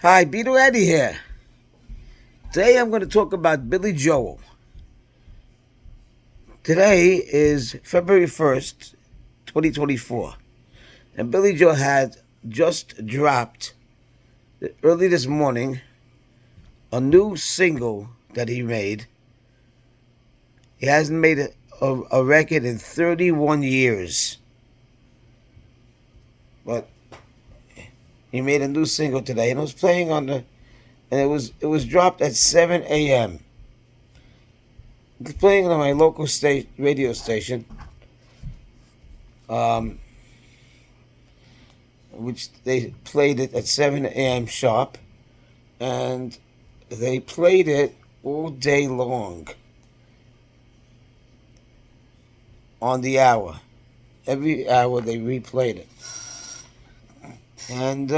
Hi, Beto Eddie here. Today I'm going to talk about Billy Joel. Today is February 1st, 2024. And Billy Joel had just dropped, early this morning, a new single that he made. He hasn't made a record in 31 years. But he made a new single today. And it was playing and it was dropped at 7 a.m. It's playing on my local radio station. Which they played it at 7 a.m. sharp, and they played it all day long on the hour. Every hour they replayed it. And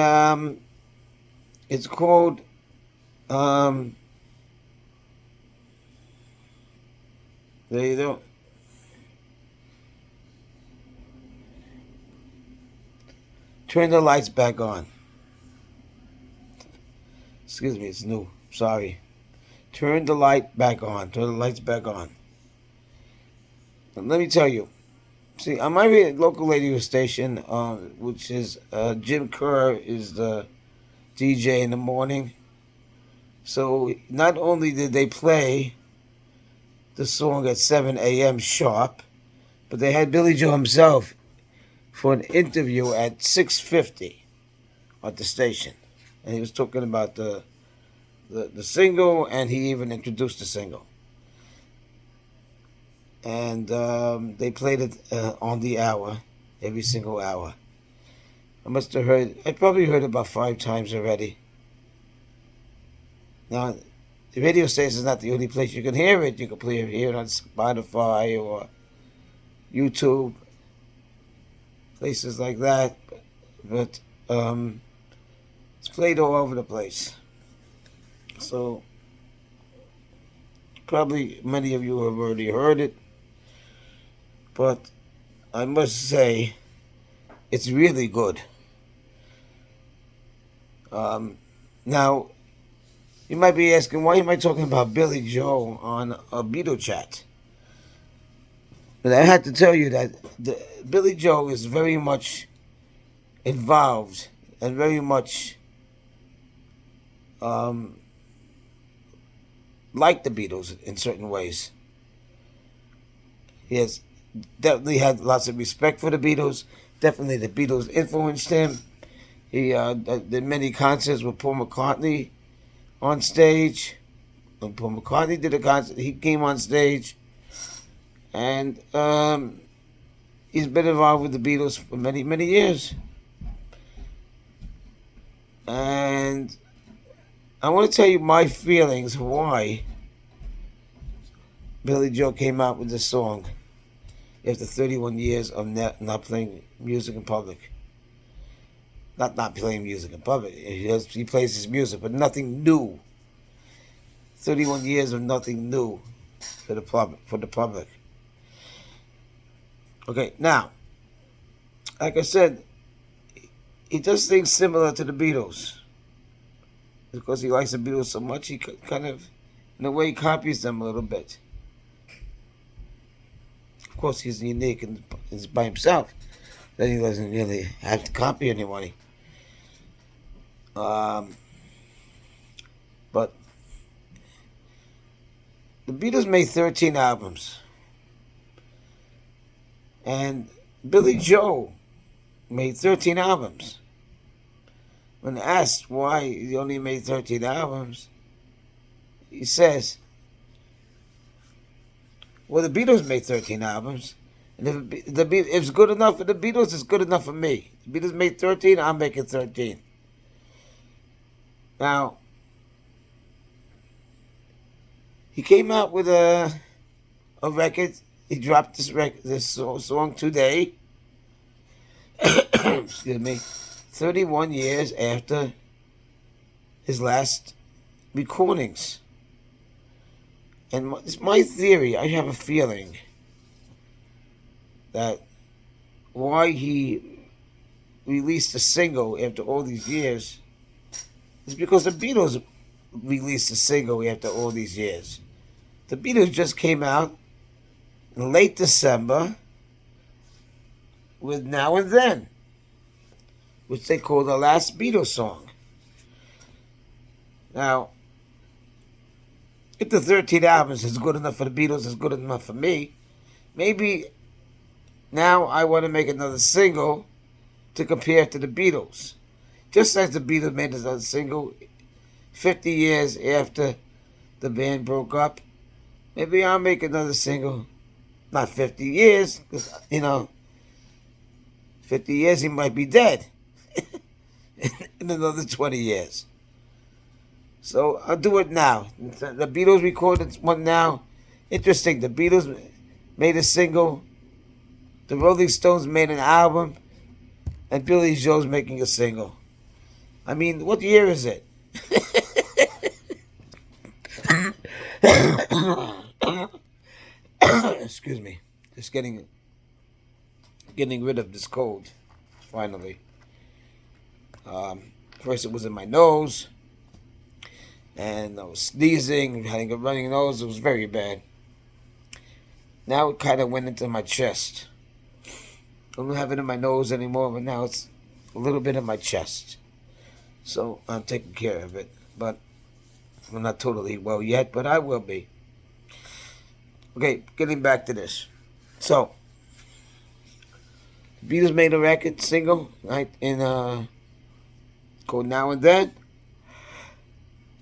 it's called they don't turn the lights back on. Excuse me, it's new. Sorry. Turn the light back on. Turn the lights back on. And let me tell you. See, on my local radio station, which is Jim Kerr is the DJ in the morning. So not only did they play the song at 7 a.m. sharp, but they had Billy Joel himself for an interview at 6:50 at the station. And he was talking about the single, and he even introduced the single. And they played it on the hour, every single hour. I probably heard it about 5 times already. Now, the radio station is not the only place you can hear it. You can hear it on Spotify or YouTube, places like that. But it's played all over the place. So, probably many of you have already heard it. But I must say, it's really good. Now, you might be asking, why am I talking about Billy Joel on a Beatle chat? But I had to tell you that Billy Joel is very much involved and very much like the Beatles in certain ways. He has definitely had lots of respect for the Beatles. Definitely the Beatles influenced him. He did many concerts with Paul McCartney on stage. When Paul McCartney did a concert, he came on stage. And he's been involved with the Beatles for many, many years. And I want to tell you my feelings why Billy Joel came out with this song after 31 years of not playing music in public. Not playing music in public. He plays his music, but nothing new. 31 years of nothing new for the public. Okay, now, like I said, he does things similar to the Beatles. Because he likes the Beatles so much, he kind of, in a way, copies them a little bit. Of course, he's unique and is by himself. Then he doesn't really have to copy anybody. But the Beatles made 13 albums. And Billy Joel made 13 albums. When asked why he only made 13 albums, he says, well, the Beatles made 13 albums. And if it's good enough for the Beatles, it's good enough for me. The Beatles made 13, I'm making 13. Now, he came out with a record. He dropped this song today. Excuse me. 31 years after his last recordings. And it's my theory, I have a feeling that why he released a single after all these years is because the Beatles released a single after all these years. The Beatles just came out in late December with Now and Then, which they call the last Beatles song. Now, if the 13 albums is good enough for the Beatles, is good enough for me, maybe now I want to make another single to compare to the Beatles. Just as the Beatles made another single 50 years after the band broke up, maybe I'll make another single, not 50 years, because, 50 years he might be dead in another 20 years. So I'll do it now. The Beatles recorded one now. Interesting, the Beatles made a single, the Rolling Stones made an album, and Billy Joel's making a single. I mean, what year is it? Excuse me. Just getting rid of this cold, finally. First it was in my nose, and I was sneezing, having a running nose. It was very bad. Now it kind of went into my chest. I don't have it in my nose anymore, but now it's a little bit in my chest. So I'm taking care of it. But I'm not totally well yet, but I will be. Okay, getting back to this. So, the Beatles made a record single, right, called Now and Then.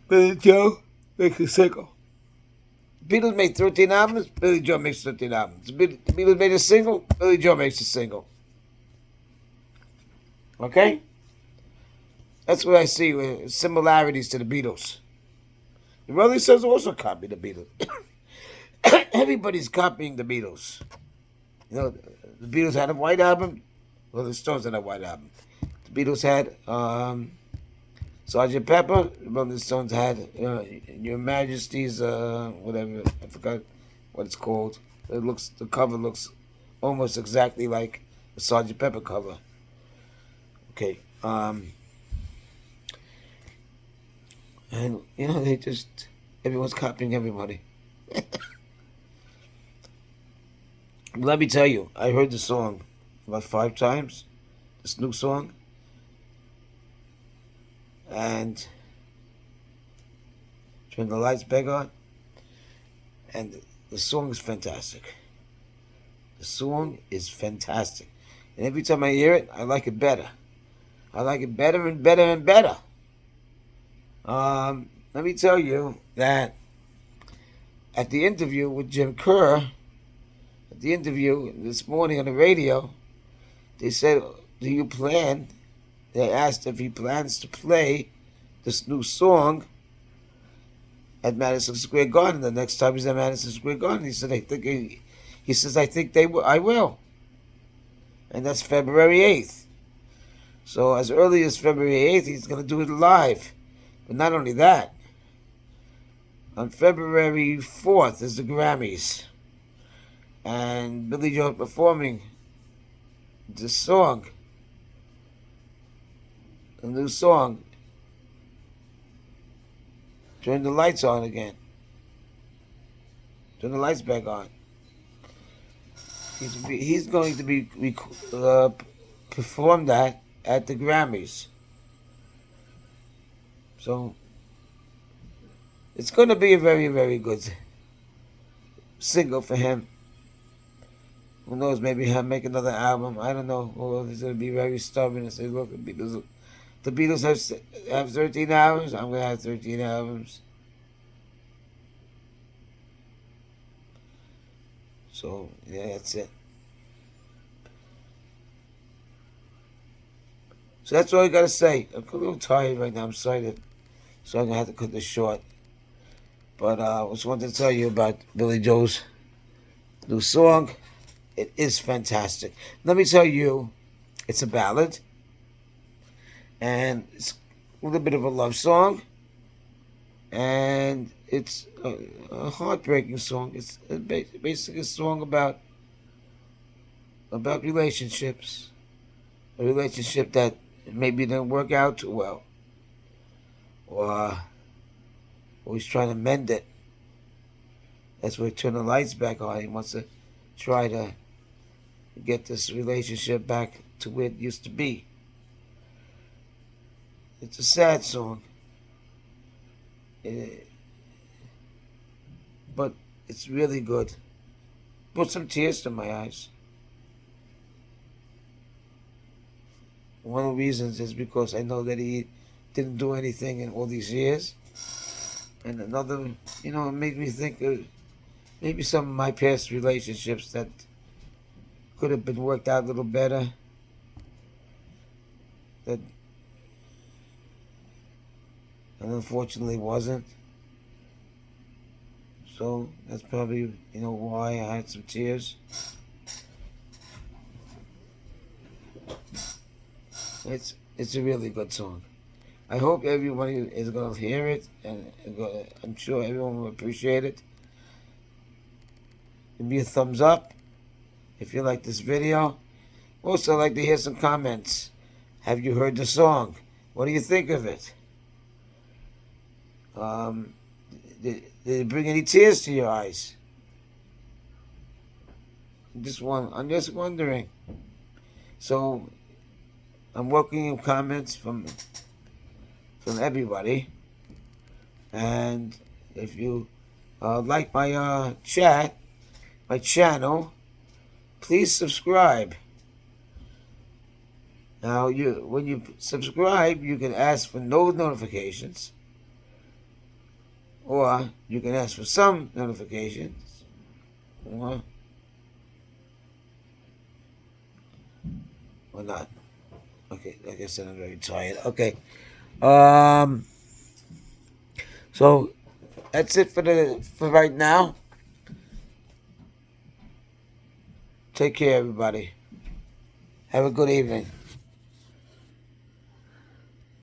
Billy Joel makes a single. The Beatles made 13 albums, Billy Joel makes 13 albums. The Beatles made a single, Billy Joel makes a single. Okay? That's what I see with similarities to the Beatles. The Rolling Stones also copied the Beatles. Everybody's copying the Beatles. The Beatles had a white album. Well, the Stones had a white album. The Beatles had Sgt. Pepper. The Rolling Stones had Your Majesty's whatever. I forgot what it's called. The cover looks almost exactly like the Sgt. Pepper cover. Okay. And everyone's copying everybody. Let me tell you, I heard the song about 5 times, this new song, and turn the lights back on, and the song is fantastic. The song is fantastic. And every time I hear it, I like it better. I like it better and better and better. Let me tell you that at the interview with Jim Kerr, at the interview this morning on the radio, they said, they asked if he plans to play this new song at Madison Square Garden the next time he's at Madison Square Garden. He said, I think I will. And that's February 8th. So as early as February 8th, he's going to do it live. But not only that, on February 4th is the Grammys. And Billy Joel performing this song, a new song. Turn the lights on again. Turn the lights back on. He's going to perform that at the Grammys. So it's going to be a very, very good single for him. Who knows, maybe he'll make another album. I don't know. Or he's going to be very stubborn and say, look, the Beatles have 13 albums. I'm going to have 13 albums. So, yeah, that's it. So that's all I got to say. I'm a little tired right now. I'm sorry, so I'm going to have to cut this short. But I just wanted to tell you about Billy Joel's new song. It is fantastic. Let me tell you, it's a ballad. And it's a little bit of a love song. And it's a heartbreaking song. It's basically a song about relationships. A relationship that maybe didn't work out too well. or he's trying to mend it. That's why he turned the lights back on. He wants to try to get this relationship back to where it used to be. It's a sad song. But it's really good. Put some tears to my eyes. One of the reasons is because I know that he didn't do anything in all these years. And another, it made me think of maybe some of my past relationships that could have been worked out a little better. That and unfortunately wasn't. So that's probably, why I had some tears. It's a really good song. I hope everybody is going to hear it, and I'm sure everyone will appreciate it. Give me a thumbs up if you like this video. Also, I'd like to hear some comments. Have you heard the song? What do you think of it? Did it bring any tears to your eyes? I'm just wondering. So, I'm welcoming comments from everybody. And if you like my my channel, please subscribe. Now, when you subscribe, you can ask for no notifications, or you can ask for some notifications, or not. Okay, like I said, I'm very tired. Okay, so that's it for right now. Take care, everybody. Have a good evening.